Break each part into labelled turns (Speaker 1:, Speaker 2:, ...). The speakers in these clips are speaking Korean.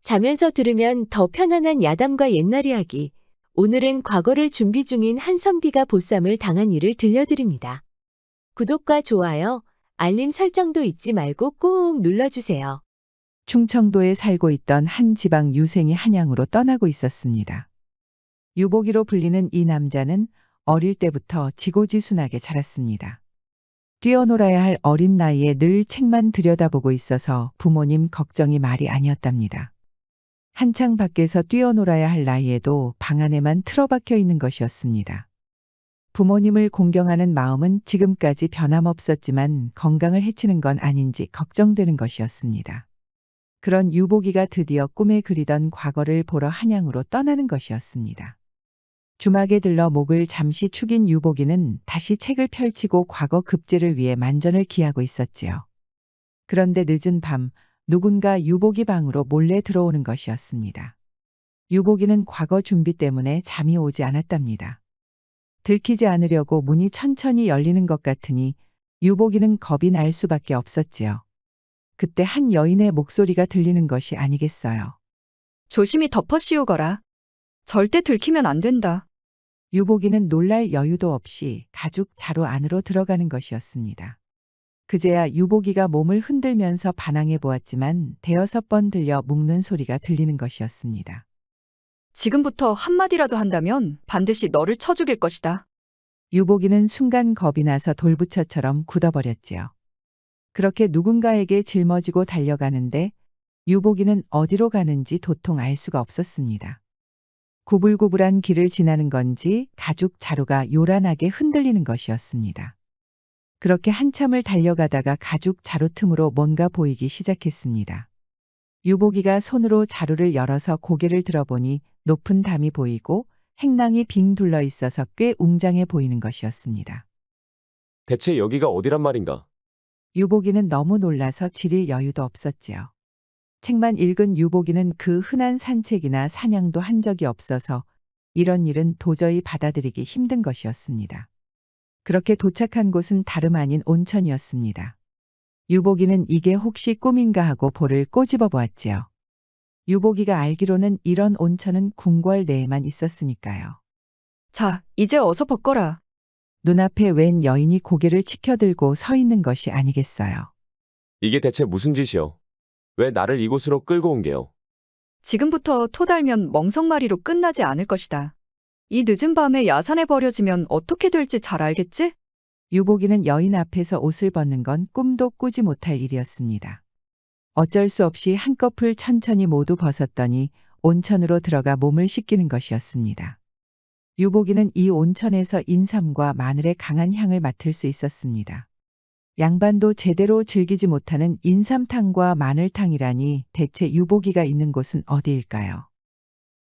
Speaker 1: 자면서 들으면 더 편안한 야담과 옛날 이야기. 오늘은 과거를 준비 중인 한선비가 보쌈을 당한 일을 들려드립니다. 구독과 좋아요, 알림 설정도 잊지 말고 꾹 눌러주세요.
Speaker 2: 충청도에 살고 있던 한 지방 유생이 한양으로 떠나고 있었습니다. 유복이로 불리는 이 남자는 어릴 때부터 지고지순하게 자랐습니다. 뛰어놀아야 할 어린 나이에 늘 책만 들여다보고 있어서 부모님 걱정이 말이 아니었답니다. 한창 밖에서 뛰어놀아야 할 나이에도 방 안에만 틀어박혀 있는 것이었습니다. 부모님을 공경하는 마음은 지금까지 변함없었지만 건강을 해치는 건 아닌지 걱정되는 것이었습니다. 그런 유복이가 드디어 꿈에 그리던 과거를 보러 한양으로 떠나는 것이었습니다. 주막에 들러 목을 잠시 축인 유복이는 다시 책을 펼치고 과거 급제를 위해 만전을 기하고 있었지요. 그런데 늦은 밤 누군가 유복이 방으로 몰래 들어오는 것이었습니다. 유복이는 과거 준비 때문에 잠이 오지 않았답니다. 들키지 않으려고 문이 천천히 열리는 것 같으니 유복이는 겁이 날 수밖에 없었지요. 그때 한 여인의 목소리가 들리는 것이 아니겠어요.
Speaker 3: 조심히 덮어씌우거라. 절대 들키면 안 된다.
Speaker 2: 유복이는 놀랄 여유도 없이 가죽 자루 안으로 들어가는 것이었습니다. 그제야 유복이가 몸을 흔들면서 반항해 보았지만 대여섯 번 들려 묶는 소리가 들리는 것이었습니다.
Speaker 3: 지금부터 한마디라도 한다면 반드시 너를 쳐 죽일 것이다.
Speaker 2: 유복이는 순간 겁이 나서 돌부처처럼 굳어버렸지요. 그렇게 누군가에게 짊어지고 달려가는데 유복이는 어디로 가는지 도통 알 수가 없었습니다. 구불구불한 길을 지나는 건지 가죽 자루가 요란하게 흔들리는 것이었습니다. 그렇게 한참을 달려가다가 가죽 자루 틈으로 뭔가 보이기 시작했습니다. 유복이가 손으로 자루를 열어서 고개를 들어보니 높은 담이 보이고 행랑이 빙 둘러 있어서 꽤 웅장해 보이는 것이었습니다.
Speaker 4: 대체 여기가 어디란 말인가?
Speaker 2: 유복이는 너무 놀라서 지릴 여유도 없었지요. 책만 읽은 유복이는 그 흔한 산책이나 사냥도 한 적이 없어서 이런 일은 도저히 받아들이기 힘든 것이었습니다. 그렇게 도착한 곳은 다름 아닌 온천이었습니다. 유복이는 이게 혹시 꿈인가 하고 볼을 꼬집어 보았지요. 유복이가 알기로는 이런 온천은 궁궐 내에만 있었으니까요.
Speaker 3: 자, 이제 어서 벗거라.
Speaker 2: 눈앞에 웬 여인이 고개를 치켜들고 서 있는 것이 아니겠어요.
Speaker 4: 이게 대체 무슨 짓이여? 왜 나를 이곳으로 끌고 온 게요?
Speaker 3: 지금부터 토 달면 멍석마리로 끝나지 않을 것이다. 이 늦은 밤에 야산에 버려지면 어떻게 될지 잘 알겠지?
Speaker 2: 유복이는 여인 앞에서 옷을 벗는 건 꿈도 꾸지 못할 일이었습니다. 어쩔 수 없이 한꺼풀 천천히 모두 벗었더니 온천으로 들어가 몸을 씻기는 것이었습니다. 유복이는 이 온천에서 인삼과 마늘의 강한 향을 맡을 수 있었습니다. 양반도 제대로 즐기지 못하는 인삼탕과 마늘탕이라니 대체 유복이가 있는 곳은 어디일까요?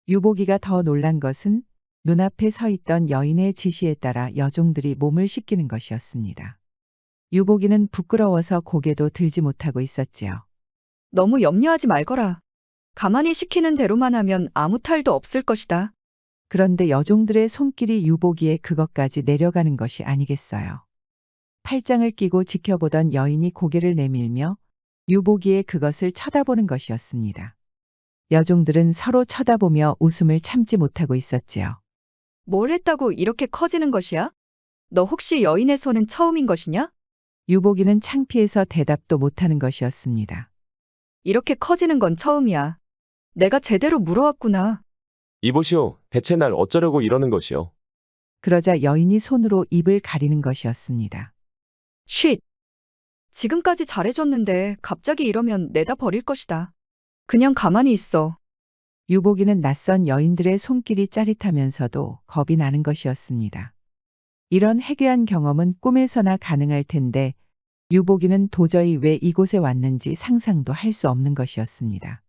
Speaker 2: 유복이가 더 놀란 것은 눈앞에 서 있던 여인의 지시에 따라 여종들이 몸을 씻기는 것이었습니다. 유복이는 부끄러워서 고개도 들지 못하고 있었지요.
Speaker 3: 너무 염려하지 말거라. 가만히 시키는 대로만 하면 아무 탈도 없을 것이다.
Speaker 2: 그런데 여종들의 손길이 유복이의 그것까지 내려가는 것이 아니겠어요. 팔짱을 끼고 지켜보던 여인이 고개를 내밀며 유복이의 그것을 쳐다보는 것이었습니다. 여종들은 서로 쳐다보며 웃음을 참지 못하고 있었지요.
Speaker 3: 뭘 했다고 이렇게 커지는 것이야? 너 혹시 여인의 손은 처음인 것이냐?
Speaker 2: 유복이는 창피해서 대답도 못하는 것이었습니다.
Speaker 3: 이렇게 커지는 건 처음이야. 내가 제대로 물어왔구나.
Speaker 4: 이보시오, 대체 날 어쩌려고 이러는 것이요?
Speaker 2: 그러자 여인이 손으로 입을 가리는 것이었습니다.
Speaker 3: 쉿! 지금까지 잘해줬는데 갑자기 이러면 내다 버릴 것이다. 그냥 가만히 있어.
Speaker 2: 유복이는 낯선 여인들의 손길이 짜릿하면서도 겁이 나는 것이었습니다. 이런 해괴한 경험은 꿈에서나 가능할 텐데 유복이는 도저히 왜 이곳에 왔는지 상상도 할 수 없는 것이었습니다.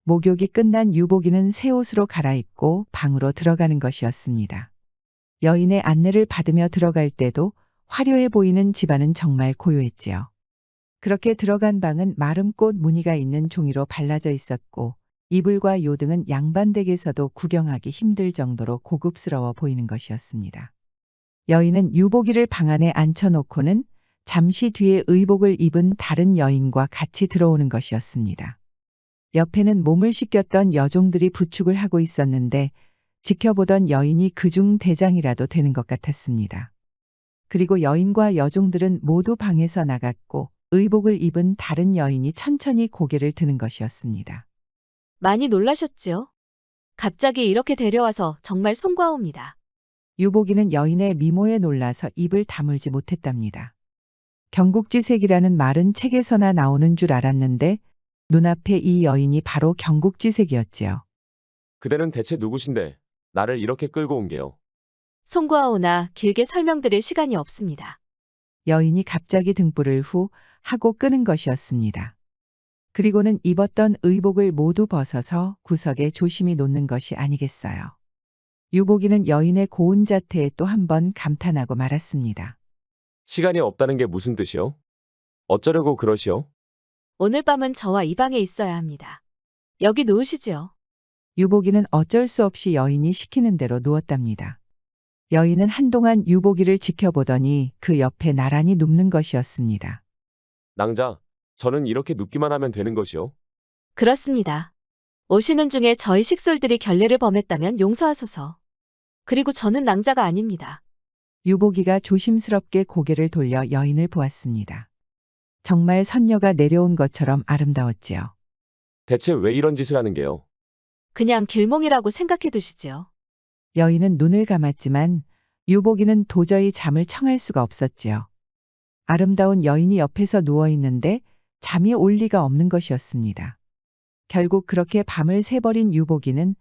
Speaker 2: 목욕이 끝난 유복이는 새 옷으로 갈아입고 방으로 들어가는 것이었습니다. 여인의 안내를 받으며 들어갈 때도 화려해 보이는 집안은 정말 고요했지요. 그렇게 들어간 방은 마름 꽃 무늬가 있는 종이로 발라져 있었고 이불과 요등은 양반댁에서도 구경하기 힘들 정도로 고급스러워 보이는 것이었습니다. 여인은 유복이를 방 안에 앉혀놓고는 잠시 뒤에 의복을 입은 다른 여인과 같이 들어오는 것이었습니다. 옆에는 몸을 씻겼던 여종들이 부축을 하고 있었는데 지켜보던 여인이 그중 대장이라도 되는 것 같았습니다. 그리고 여인과 여종들은 모두 방에서 나갔고 의복을 입은 다른 여인이 천천히 고개를 드는 것이었습니다.
Speaker 1: 많이 놀라셨지요? 갑자기 이렇게 데려와서 정말 송구하옵니다.
Speaker 2: 유복이는 여인의 미모에 놀라서 입을 다물지 못했답니다. 경국지색이라는 말은 책에서나 나오는 줄 알았는데 눈앞에 이 여인이 바로 경국지색이었지요.
Speaker 4: 그대는 대체 누구신데 나를 이렇게 끌고 온 게요.
Speaker 1: 송구하오나 길게 설명드릴 시간이 없습니다.
Speaker 2: 여인이 갑자기 등불을 후 하고 끄는 것이었습니다. 그리고는 입었던 의복을 모두 벗어서 구석에 조심히 놓는 것이 아니겠어요. 유복이는 여인의 고운 자태에 또 한 번 감탄하고 말았습니다.
Speaker 4: 시간이 없다는 게 무슨 뜻이요? 어쩌려고 그러시오?
Speaker 1: 오늘 밤은 저와 이 방에 있어야 합니다. 여기 누우시지요.
Speaker 2: 유복이는 어쩔 수 없이 여인이 시키는 대로 누웠답니다. 여인은 한동안 유복이를 지켜보더니 그 옆에 나란히 눕는 것이었습니다.
Speaker 4: 낭자, 저는 이렇게 눕기만 하면 되는 것이요.
Speaker 1: 그렇습니다. 오시는 중에 저희 식솔들이 결례를 범했다면 용서하소서. 그리고 저는 낭자가 아닙니다.
Speaker 2: 유복이가 조심스럽게 고개를 돌려 여인을 보았습니다. 정말 선녀가 내려온 것처럼 아름다웠지요.
Speaker 4: 대체 왜 이런 짓을 하는 게요?
Speaker 1: 그냥 길몽이라고 생각해 두시지요.
Speaker 2: 여인은 눈을 감았지만 유복이는 도저히 잠을 청할 수가 없었지요. 아름다운 여인이 옆에서 누워 있는데 잠이 올 리가 없는 것이었습니다. 결국 그렇게 밤을 새버린 유복이는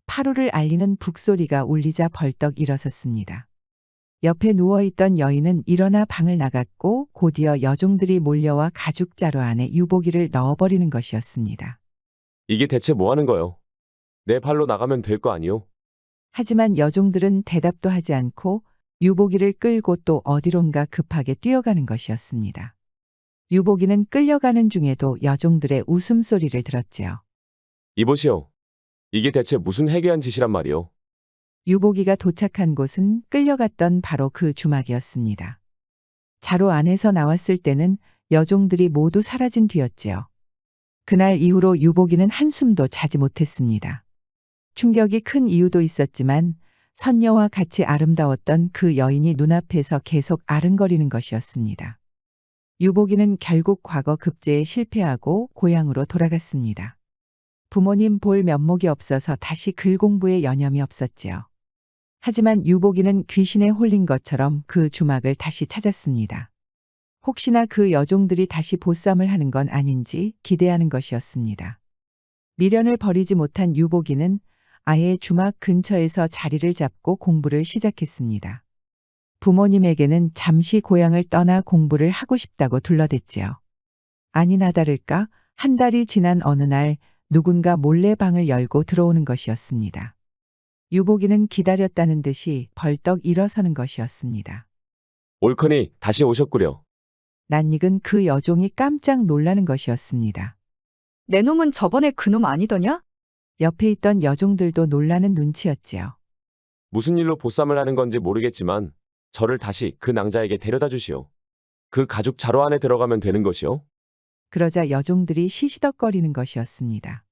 Speaker 2: 파루를 알리는 북소리가 울리자 벌떡 일어섰습니다. 옆에 누워있던 여인은 일어나 방을 나갔고 곧이어 여종들이 몰려와 가죽자루 안에 유복이를 넣어버리는 것이었습니다.
Speaker 4: 이게 대체 뭐 하는 거요? 내 발로 나가면 될 거 아니요?
Speaker 2: 하지만 여종들은 대답도 하지 않고 유복이를 끌고 또 어디론가 급하게 뛰어가는 것이었습니다. 유복이는 끌려가는 중에도 여종들의 웃음소리를 들었지요.
Speaker 4: 이보시오. 이게 대체 무슨 해괴한 짓이란 말이요?
Speaker 2: 유복이가 도착한 곳은 끌려갔던 바로 그 주막이었습니다. 자루 안에서 나왔을 때는 여종들이 모두 사라진 뒤였지요. 그날 이후로 유복이는 한숨도 자지 못했습니다. 충격이 큰 이유도 있었지만 선녀와 같이 아름다웠던 그 여인이 눈앞에서 계속 아른거리는 것이었습니다. 유복이는 결국 과거 급제에 실패하고 고향으로 돌아갔습니다. 부모님 볼 면목이 없어서 다시 글 공부에 여념이 없었지요. 하지만 유복이는 귀신에 홀린 것처럼 그 주막을 다시 찾았습니다. 혹시나 그 여종들이 다시 보쌈을 하는 건 아닌지 기대하는 것이었습니다. 미련을 버리지 못한 유복이는 아예 주막 근처에서 자리를 잡고 공부를 시작했습니다. 부모님에게는 잠시 고향을 떠나 공부를 하고 싶다고 둘러댔지요. 아니나 다를까 한 달이 지난 어느 날 누군가 몰래 방을 열고 들어오는 것이었습니다. 유복이는 기다렸다는 듯이 벌떡 일어서는 것이었습니다.
Speaker 4: 옳거니 다시 오셨구려.
Speaker 2: 낯익은 그 여종이 깜짝 놀라는 것이었습니다.
Speaker 3: 내 놈은 저번에 그놈 아니더냐?
Speaker 2: 옆에 있던 여종들도 놀라는 눈치였지요.
Speaker 4: 무슨 일로 보쌈을 하는 건지 모르겠지만 저를 다시 그 낭자에게 데려다 주시오. 그 가죽 자루 안에 들어가면 되는 것이오.
Speaker 2: 그러자 여종들이 시시덕거리는 것이었습니다.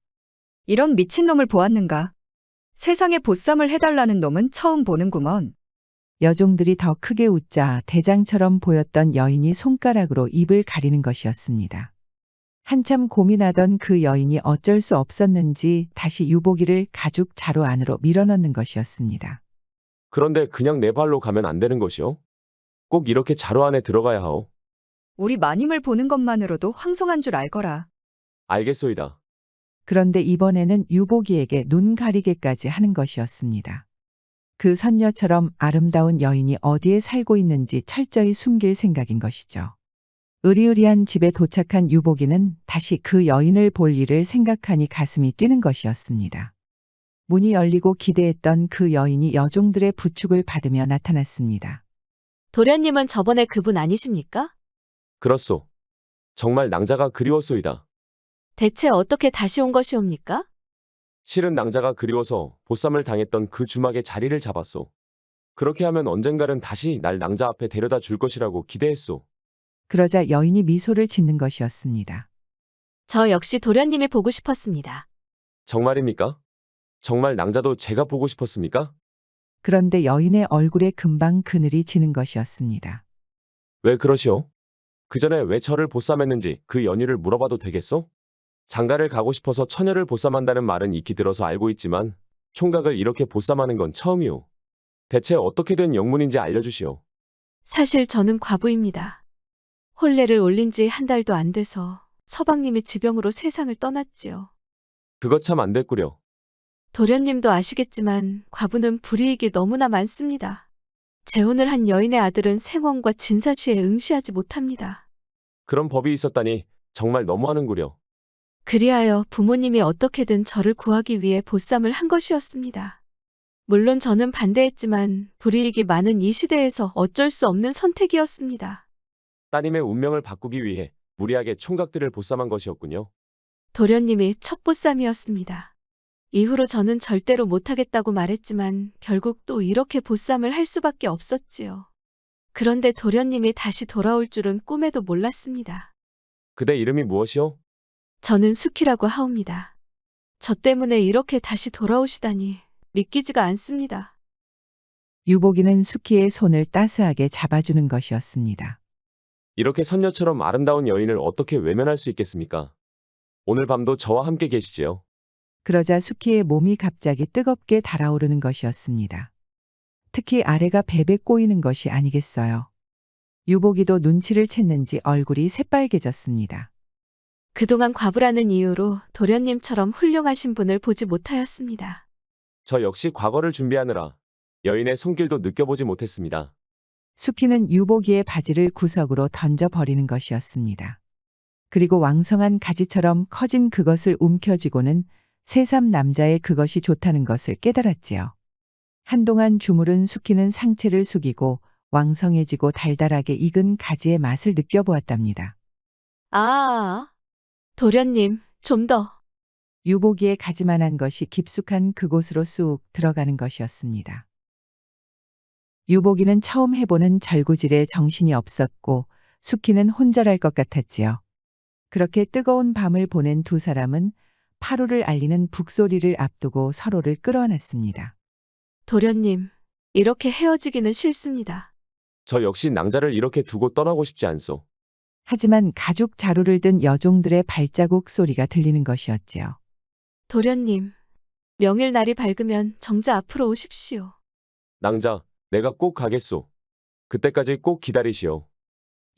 Speaker 3: 이런 미친놈을 보았는가? 세상에 보쌈을 해달라는 놈은 처음 보는구먼.
Speaker 2: 여종들이 더 크게 웃자 대장처럼 보였던 여인이 손가락으로 입을 가리는 것이었습니다. 한참 고민하던 그 여인이 어쩔 수 없었는지 다시 유복이를 가죽 자루 안으로 밀어넣는 것이었습니다.
Speaker 4: 그런데 그냥 내 발로 가면 안 되는 것이오. 꼭 이렇게 자루 안에 들어가야 하오.
Speaker 3: 우리 마님을 보는 것만으로도 황송한 줄 알거라.
Speaker 4: 알겠소이다.
Speaker 2: 그런데 이번에는 유복이에게 눈 가리개까지 하는 것이었습니다. 그 선녀처럼 아름다운 여인이 어디에 살고 있는지 철저히 숨길 생각인 것이죠. 으리으리한 집에 도착한 유복이는 다시 그 여인을 볼 일을 생각하니 가슴이 뛰는 것이었습니다. 문이 열리고 기대했던 그 여인이 여종들의 부축을 받으며 나타났습니다.
Speaker 1: 도련님은 저번에 그분 아니십니까?
Speaker 4: 그렇소. 정말 낭자가 그리웠소이다.
Speaker 1: 대체 어떻게 다시 온 것이옵니까?
Speaker 4: 실은 낭자가 그리워서 보쌈을 당했던 그 주막에 자리를 잡았소. 그렇게 하면 언젠가는 다시 날 낭자 앞에 데려다 줄 것이라고 기대했소.
Speaker 2: 그러자 여인이 미소를 짓는 것이었습니다.
Speaker 1: 저 역시 도련님이 보고 싶었습니다.
Speaker 4: 정말입니까? 정말 낭자도 제가 보고 싶었습니까?
Speaker 2: 그런데 여인의 얼굴에 금방 그늘이 지는 것이었습니다.
Speaker 4: 왜 그러시오? 그 전에 왜 저를 보쌈했는지 그 연유를 물어봐도 되겠소? 장가를 가고 싶어서 처녀를 보쌈한다는 말은 익히 들어서 알고 있지만 총각을 이렇게 보쌈하는 건 처음이오. 대체 어떻게 된 영문인지 알려주시오.
Speaker 1: 사실 저는 과부입니다. 혼례를 올린 지 한 달도 안 돼서 서방님이 지병으로 세상을 떠났지요.
Speaker 4: 그거 참 안 됐구려.
Speaker 1: 도련님도 아시겠지만 과부는 불이익이 너무나 많습니다. 재혼을 한 여인의 아들은 생원과 진사시에 응시하지 못합니다.
Speaker 4: 그런 법이 있었다니 정말 너무하는구려.
Speaker 1: 그리하여 부모님이 어떻게든 저를 구하기 위해 보쌈을 한 것이었습니다. 물론 저는 반대했지만 불이익이 많은 이 시대에서 어쩔 수 없는 선택이었습니다.
Speaker 4: 따님의 운명을 바꾸기 위해 무리하게 총각들을 보쌈한 것이었군요.
Speaker 1: 도련님이 첫 보쌈이었습니다. 이후로 저는 절대로 못하겠다고 말했지만 결국 또 이렇게 보쌈을 할 수밖에 없었지요. 그런데 도련님이 다시 돌아올 줄은 꿈에도 몰랐습니다.
Speaker 4: 그대 이름이 무엇이오?
Speaker 1: 저는 수키라고 하옵니다. 저 때문에 이렇게 다시 돌아오시다니 믿기지가 않습니다.
Speaker 2: 유복이는 수키의 손을 따스하게 잡아주는 것이었습니다.
Speaker 4: 이렇게 선녀처럼 아름다운 여인을 어떻게 외면할 수 있겠습니까? 오늘 밤도 저와 함께 계시지요.
Speaker 2: 그러자 수키의 몸이 갑자기 뜨겁게 달아오르는 것이었습니다. 특히 아래가 베베 꼬이는 것이 아니겠어요. 유복이도 눈치를 챘는지 얼굴이 새빨개졌습니다.
Speaker 1: 그동안 과부라는 이유로 도련님처럼 훌륭하신 분을 보지 못하였습니다.
Speaker 4: 저 역시 과거를 준비하느라 여인의 손길도 느껴보지 못했습니다.
Speaker 2: 수키는 유복이의 바지를 구석으로 던져버리는 것이었습니다. 그리고 왕성한 가지처럼 커진 그것을 움켜쥐고는 새삼 남자의 그것이 좋다는 것을 깨달았지요. 한동안 주무른 수키는 상체를 숙이고 왕성해지고 달달하게 익은 가지의 맛을 느껴보았답니다.
Speaker 1: 도련님, 좀 더.
Speaker 2: 유복이의 가지만한 것이 깊숙한 그곳으로 쑥 들어가는 것이었습니다. 유복이는 처음 해보는 절구질에 정신이 없었고 수키는 혼절할 것 같았지요. 그렇게 뜨거운 밤을 보낸 두 사람은 파루를 알리는 북소리를 앞두고 서로를 끌어안았습니다.
Speaker 1: 도련님, 이렇게 헤어지기는 싫습니다.
Speaker 4: 저 역시 낭자를 이렇게 두고 떠나고 싶지 않소.
Speaker 2: 하지만 가죽 자루를 든 여종들의 발자국 소리가 들리는 것이었지요.
Speaker 1: 도련님, 명일 날이 밝으면 정자 앞으로 오십시오.
Speaker 4: 낭자, 내가 꼭 가겠소. 그때까지 꼭 기다리시오.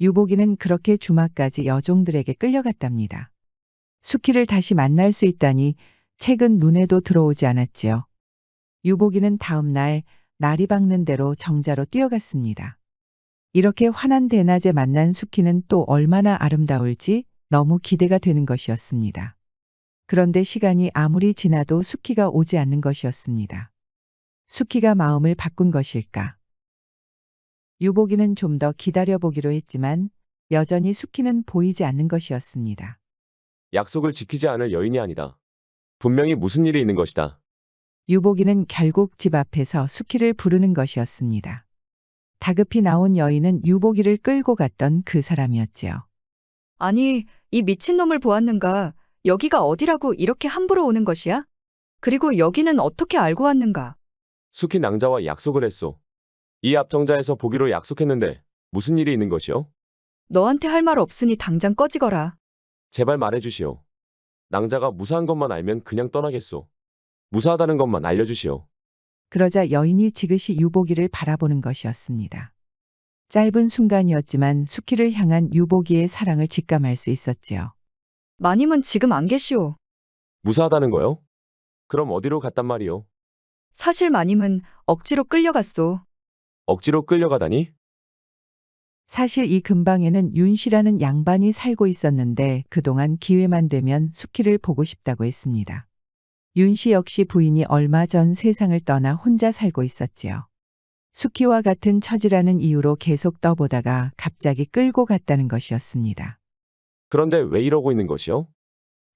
Speaker 2: 유복이는 그렇게 주막까지 여종들에게 끌려갔답니다. 수키를 다시 만날 수 있다니 책은 눈에도 들어오지 않았지요. 유복이는 다음 날 날이 밝는 대로 정자로 뛰어갔습니다. 이렇게 환한 대낮에 만난 수키는 또 얼마나 아름다울지 너무 기대가 되는 것이었습니다. 그런데 시간이 아무리 지나도 수키가 오지 않는 것이었습니다. 수키가 마음을 바꾼 것일까? 유복이는 좀 더 기다려보기로 했지만 여전히 수키는 보이지 않는 것이었습니다.
Speaker 4: 약속을 지키지 않을 여인이 아니다. 분명히 무슨 일이 있는 것이다.
Speaker 2: 유복이는 결국 집 앞에서 수키를 부르는 것이었습니다. 다급히 나온 여인은 유복이를 끌고 갔던 그 사람이었지요.
Speaker 3: 아니, 이 미친놈을 보았는가? 여기가 어디라고 이렇게 함부로 오는 것이야? 그리고 여기는 어떻게 알고 왔는가?
Speaker 4: 수키 낭자와 약속을 했소. 이 앞 정자에서 보기로 약속했는데 무슨 일이 있는 것이오?
Speaker 3: 너한테 할 말 없으니 당장 꺼지거라.
Speaker 4: 제발 말해주시오. 낭자가 무사한 것만 알면 그냥 떠나겠소. 무사하다는 것만 알려주시오.
Speaker 2: 그러자 여인이 지그시 유복이를 바라보는 것이었습니다. 짧은 순간이었지만 수키를 향한 유복이의 사랑을 직감할 수 있었지요.
Speaker 3: 마님은 지금 안 계시오.
Speaker 4: 무사하다는 거요? 그럼 어디로 갔단 말이오?
Speaker 3: 사실 마님은 억지로 끌려갔소.
Speaker 4: 억지로 끌려가다니?
Speaker 2: 사실 이 근방에는 윤씨라는 양반이 살고 있었는데 그동안 기회만 되면 수키를 보고 싶다고 했습니다. 윤씨 역시 부인이 얼마 전 세상을 떠나 혼자 살고 있었지요. 수키와 같은 처지라는 이유로 계속 떠보다가 갑자기 끌고 갔다는 것이었습니다.
Speaker 4: 그런데 왜 이러고 있는 것이오?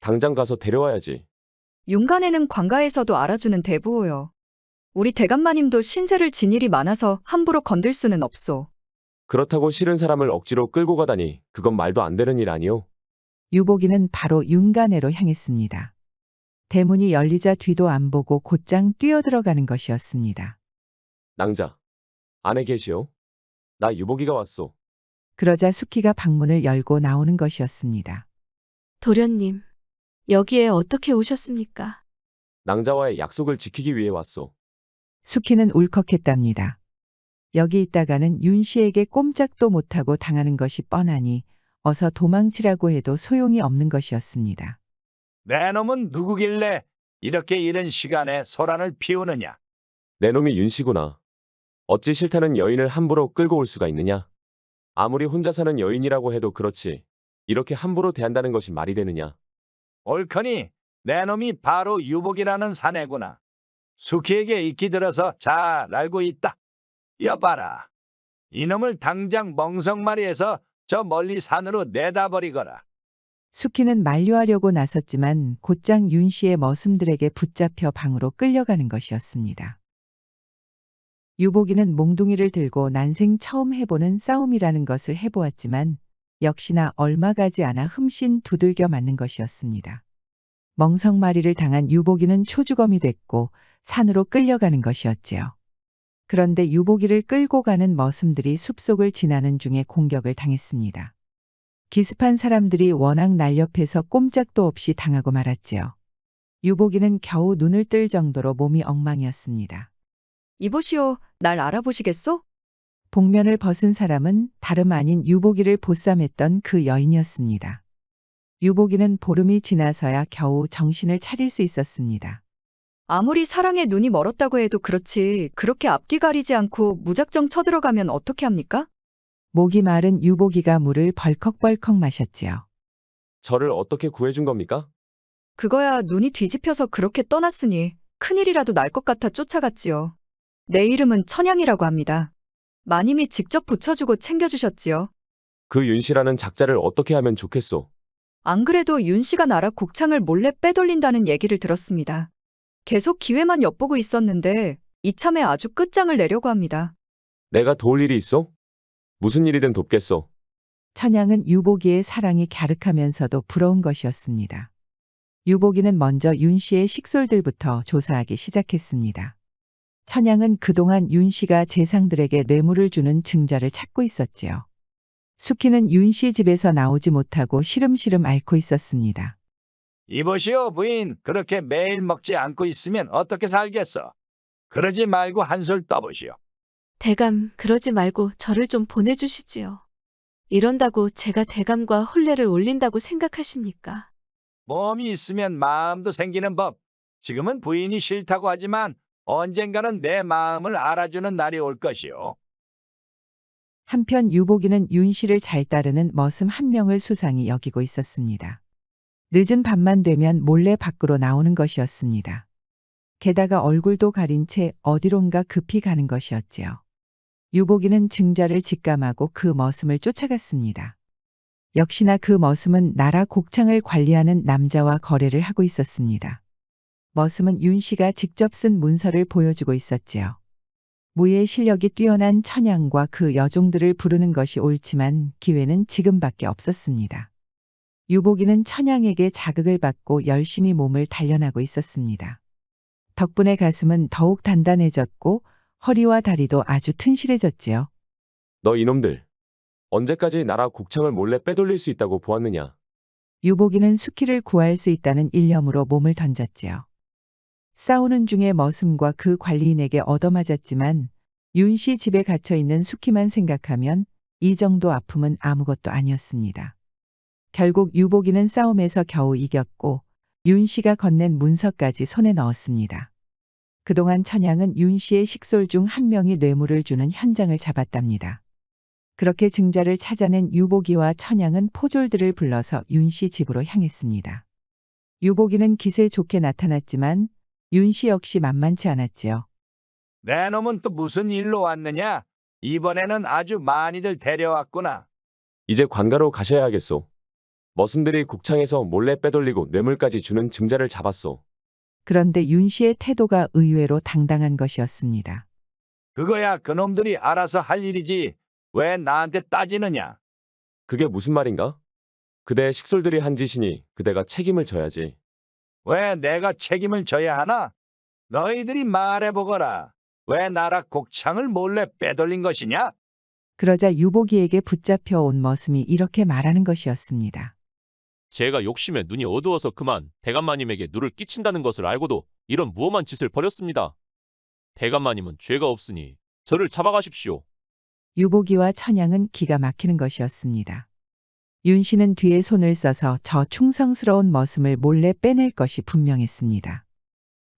Speaker 4: 당장 가서 데려와야지.
Speaker 3: 윤간에는 관가에서도 알아주는 대부호요. 우리 대감마님도 신세를 진 일이 많아서 함부로 건들 수는 없소.
Speaker 4: 그렇다고 싫은 사람을 억지로 끌고 가다니 그건 말도 안 되는 일 아니오?
Speaker 2: 유복이는 바로 윤가내로 향했습니다. 대문이 열리자 뒤도 안 보고 곧장 뛰어들어가는 것이었습니다.
Speaker 4: 낭자. 안에 계시오. 나 유복이가 왔소.
Speaker 2: 그러자 수키가 방문을 열고 나오는 것이었습니다.
Speaker 5: 도련님, 여기에 어떻게 오셨습니까?
Speaker 4: 낭자와의 약속을 지키기 위해 왔소.
Speaker 2: 수키는 울컥했답니다. 여기 있다가는 윤 씨에게 꼼짝도 못하고 당하는 것이 뻔하니 어서 도망치라고 해도 소용이 없는 것이었습니다.
Speaker 6: 내 놈은 누구길래 이렇게 이른 시간에 소란을 피우느냐?
Speaker 4: 내 놈이 윤씨구나. 어찌 싫다는 여인을 함부로 끌고 올 수가 있느냐? 아무리 혼자 사는 여인이라고 해도 그렇지. 이렇게 함부로 대한다는 것이 말이 되느냐?
Speaker 6: 옳거니 내 놈이 바로 유복이라는 사내구나. 수키에게 익히 들어서 잘 알고 있다. 여봐라. 이놈을 당장 멍석마리에서 저 멀리 산으로 내다 버리거라.
Speaker 2: 수키는 만류하려고 나섰지만 곧장 윤 씨의 머슴들에게 붙잡혀 방으로 끌려가는 것이었습니다. 유복이는 몽둥이를 들고 난생 처음 해보는 싸움이라는 것을 해보았지만 역시나 얼마 가지 않아 흠씬 두들겨 맞는 것이었습니다. 멍석마리를 당한 유복이는 초주검이 됐고 산으로 끌려가는 것이었지요. 그런데 유복이를 끌고 가는 머슴들이 숲속을 지나는 중에 공격을 당했습니다. 기습한 사람들이 워낙 날렵해서 꼼짝도 없이 당하고 말았지요. 유복이는 겨우 눈을 뜰 정도로 몸이 엉망이었습니다.
Speaker 3: 이보시오, 날 알아보시겠소?
Speaker 2: 복면을 벗은 사람은 다름 아닌 유복이를 보쌈했던 그 여인이었습니다. 유복이는 보름이 지나서야 겨우 정신을 차릴 수 있었습니다.
Speaker 3: 아무리 사랑에 눈이 멀었다고 해도 그렇지 그렇게 앞뒤 가리지 않고 무작정 쳐들어가면 어떻게 합니까?
Speaker 2: 목이 마른 유복이가 물을 벌컥벌컥 마셨지요.
Speaker 4: 저를 어떻게 구해준 겁니까?
Speaker 3: 그거야 눈이 뒤집혀서 그렇게 떠났으니 큰일이라도 날 것 같아 쫓아갔지요. 내 이름은 천양이라고 합니다. 마님이 직접 붙여주고 챙겨주셨지요.
Speaker 4: 그 윤씨라는 작자를 어떻게 하면 좋겠소?
Speaker 3: 안 그래도 윤 씨가 나라 곡창을 몰래 빼돌린다는 얘기를 들었습니다. 계속 기회만 엿보고 있었는데 이참에 아주 끝장을 내려고 합니다.
Speaker 4: 내가 도울 일이 있어? 무슨 일이든 돕겠소.
Speaker 2: 천양은 유복이의 사랑이 갸륵하면서도 부러운 것이었습니다. 유복이는 먼저 윤 씨의 식솔들부터 조사하기 시작했습니다. 천양은 그동안 윤 씨가 재상들에게 뇌물을 주는 증자를 찾고 있었지요. 수키는 윤 씨 집에서 나오지 못하고 시름시름 앓고 있었습니다.
Speaker 6: 이보시오 부인, 그렇게 매일 먹지 않고 있으면 어떻게 살겠어? 그러지 말고 한술 떠보시오.
Speaker 5: 대감, 그러지 말고 저를 좀 보내주시지요. 이런다고 제가 대감과 혼례를 올린다고 생각하십니까?
Speaker 6: 몸이 있으면 마음도 생기는 법. 지금은 부인이 싫다고 하지만 언젠가는 내 마음을 알아주는 날이 올 것이오.
Speaker 2: 한편 유복이는 윤 씨를 잘 따르는 머슴 한 명을 수상히 여기고 있었습니다. 늦은 밤만 되면 몰래 밖으로 나오는 것이었습니다. 게다가 얼굴도 가린 채 어디론가 급히 가는 것이었지요. 유복이는 증자를 직감하고 그 머슴을 쫓아갔습니다. 역시나 그 머슴은 나라 곡창을 관리하는 남자와 거래를 하고 있었습니다. 머슴은 윤 씨가 직접 쓴 문서를 보여주고 있었지요. 무예 실력이 뛰어난 천양과 그 여종들을 부르는 것이 옳지만 기회는 지금밖에 없었습니다. 유복이는 천양에게 자극을 받고 열심히 몸을 단련하고 있었습니다. 덕분에 가슴은 더욱 단단해졌고 허리와 다리도 아주 튼실해졌지요.
Speaker 4: 너 이놈들. 언제까지 나라 곡창을 몰래 빼돌릴 수 있다고 보았느냐?
Speaker 2: 유복이는 수키를 구할 수 있다는 일념으로 몸을 던졌지요. 싸우는 중에 머슴과 그 관리인에게 얻어맞았지만 윤 씨 집에 갇혀 있는 수키만 생각하면 이 정도 아픔은 아무것도 아니었습니다. 결국 유복이는 싸움에서 겨우 이겼고 윤 씨가 건넨 문서까지 손에 넣었습니다. 그동안 천양은 윤 씨의 식솔 중 한 명이 뇌물을 주는 현장을 잡았답니다. 그렇게 증자를 찾아낸 유복이와 천양은 포졸들을 불러서 윤 씨 집으로 향했습니다. 유복이는 기세 좋게 나타났지만 윤 씨 역시 만만치 않았지요.
Speaker 6: 내 놈은 또 무슨 일로 왔느냐? 이번에는 아주 많이들 데려왔구나.
Speaker 4: 이제 관가로 가셔야 하겠소. 머슴들이 곡창에서 몰래 빼돌리고 뇌물까지 주는 증자를 잡았소.
Speaker 2: 그런데 윤 씨의 태도가 의외로 당당한 것이었습니다.
Speaker 6: 그거야 그놈들이 알아서 할 일이지. 왜 나한테 따지느냐?
Speaker 4: 그게 무슨 말인가? 그대의 식솔들이 한 짓이니 그대가 책임을 져야지.
Speaker 6: 왜 내가 책임을 져야 하나? 너희들이 말해보거라. 왜 나라 곡창을 몰래 빼돌린 것이냐?
Speaker 2: 그러자 유복이에게 붙잡혀 온 머슴이 이렇게 말하는 것이었습니다.
Speaker 7: 제가 욕심에 눈이 어두워서 그만 대감마님에게 누를 끼친다는 것을 알고도 이런 무엄한 짓을 벌였습니다. 대감마님은 죄가 없으니 저를 잡아가십시오.
Speaker 2: 유복이와 천양은 기가 막히는 것이었습니다. 윤 씨는 뒤에 손을 써서 저 충성스러운 머슴을 몰래 빼낼 것이 분명했습니다.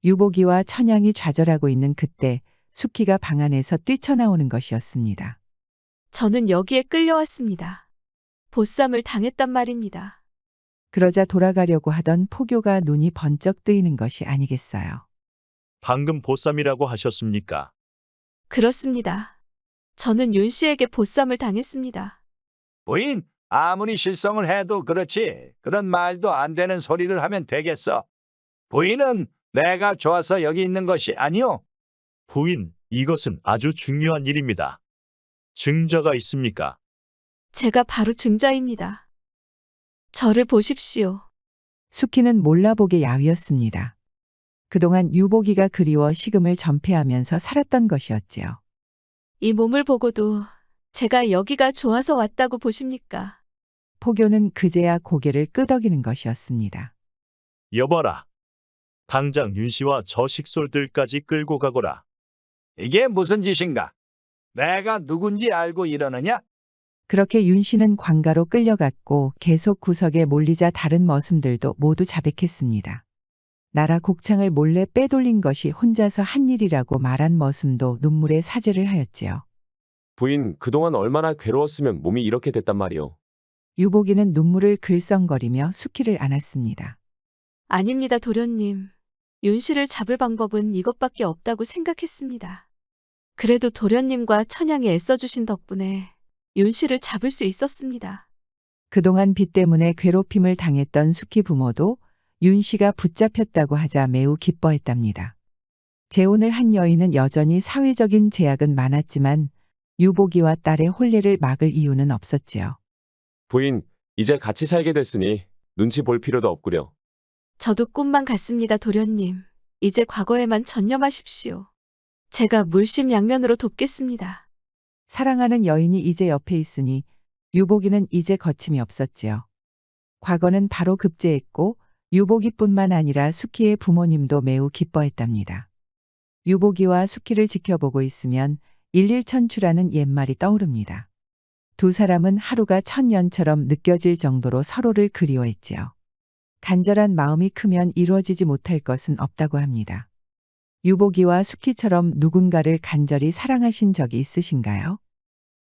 Speaker 2: 유복이와 천양이 좌절하고 있는 그때 숙희가 방 안에서 뛰쳐나오는 것이었습니다.
Speaker 5: 저는 여기에 끌려왔습니다. 보쌈을 당했단 말입니다.
Speaker 2: 그러자 돌아가려고 하던 포교가 눈이 번쩍 뜨이는 것이 아니겠어요.
Speaker 8: 방금 보쌈이라고 하셨습니까?
Speaker 5: 그렇습니다. 저는 윤 씨에게 보쌈을 당했습니다.
Speaker 6: 부인, 아무리 실성을 해도 그렇지. 그런 말도 안 되는 소리를 하면 되겠어. 부인은 내가 좋아서 여기 있는 것이 아니오.
Speaker 8: 부인, 이것은 아주 중요한 일입니다. 증거가 있습니까?
Speaker 5: 제가 바로 증자입니다. 저를 보십시오.
Speaker 2: 숙희는 몰라보게 야위었습니다. 그동안 유복이가 그리워 식음을 전폐하면서 살았던 것이었지요.
Speaker 5: 이 몸을 보고도 제가 여기가 좋아서 왔다고 보십니까?
Speaker 2: 포교는 그제야 고개를 끄덕이는 것이었습니다.
Speaker 8: 여봐라. 당장 윤 씨와 저 식솔들까지 끌고 가거라.
Speaker 6: 이게 무슨 짓인가? 내가 누군지 알고 이러느냐?
Speaker 2: 그렇게 윤 씨는 관가로 끌려갔고 계속 구석에 몰리자 다른 머슴들도 모두 자백했습니다. 나라 곡창을 몰래 빼돌린 것이 혼자서 한 일이라고 말한 머슴도 눈물에 사죄를 하였지요.
Speaker 4: 부인, 그동안 얼마나 괴로웠으면 몸이 이렇게 됐단 말이오.
Speaker 2: 유복이는 눈물을 글썽거리며 숙희를 안았습니다.
Speaker 5: 아닙니다, 도련님. 윤 씨를 잡을 방법은 이것밖에 없다고 생각했습니다. 그래도 도련님과 천양이 애써주신 덕분에 윤 씨를 잡을 수 있었습니다.
Speaker 2: 그동안 빚 때문에 괴롭힘을 당했던 숙희 부모도 윤 씨가 붙잡혔다고 하자 매우 기뻐했답니다. 재혼을 한 여인은 여전히 사회적인 제약은 많았지만 유복이와 딸의 혼례를 막을 이유는 없었지요.
Speaker 4: 부인, 이제 같이 살게 됐으니 눈치 볼 필요도 없구려.
Speaker 5: 저도 꿈만 같습니다, 도련님. 이제 과거에만 전념하십시오. 제가 물심양면으로 돕겠습니다.
Speaker 2: 사랑하는 여인이 이제 옆에 있으니 유복이는 이제 거침이 없었지요. 과거는 바로 급제했고 유복이뿐만 아니라 숙희의 부모님도 매우 기뻐했답니다. 유복이와 숙희를 지켜보고 있으면 일일천추라는 옛말이 떠오릅니다. 두 사람은 하루가 천년처럼 느껴질 정도로 서로를 그리워했지요. 간절한 마음이 크면 이루어지지 못할 것은 없다고 합니다. 유복이와 숙희처럼 누군가를 간절히 사랑하신 적이 있으신가요?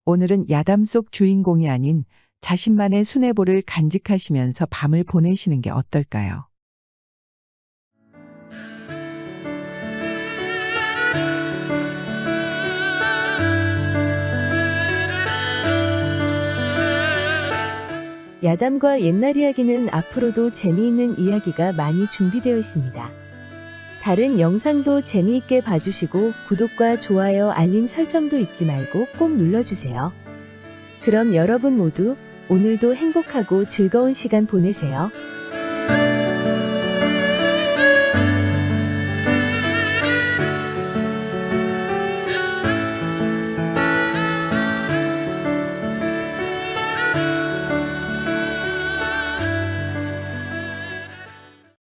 Speaker 2: 오늘은 야담 속 주인공이 아닌 자신만의 수뇌보를 간직하시면서 밤을 보내시는 게 어떨까요?
Speaker 1: 야담과 옛날 이야기는 앞으로도 재미있는 이야기가 많이 준비되어 있습니다. 다른 영상도 재미있게 봐주시고 구독과 좋아요, 알림 설정도 잊지 말고 꼭 눌러주세요. 그럼 여러분 모두 오늘도 행복하고 즐거운 시간 보내세요.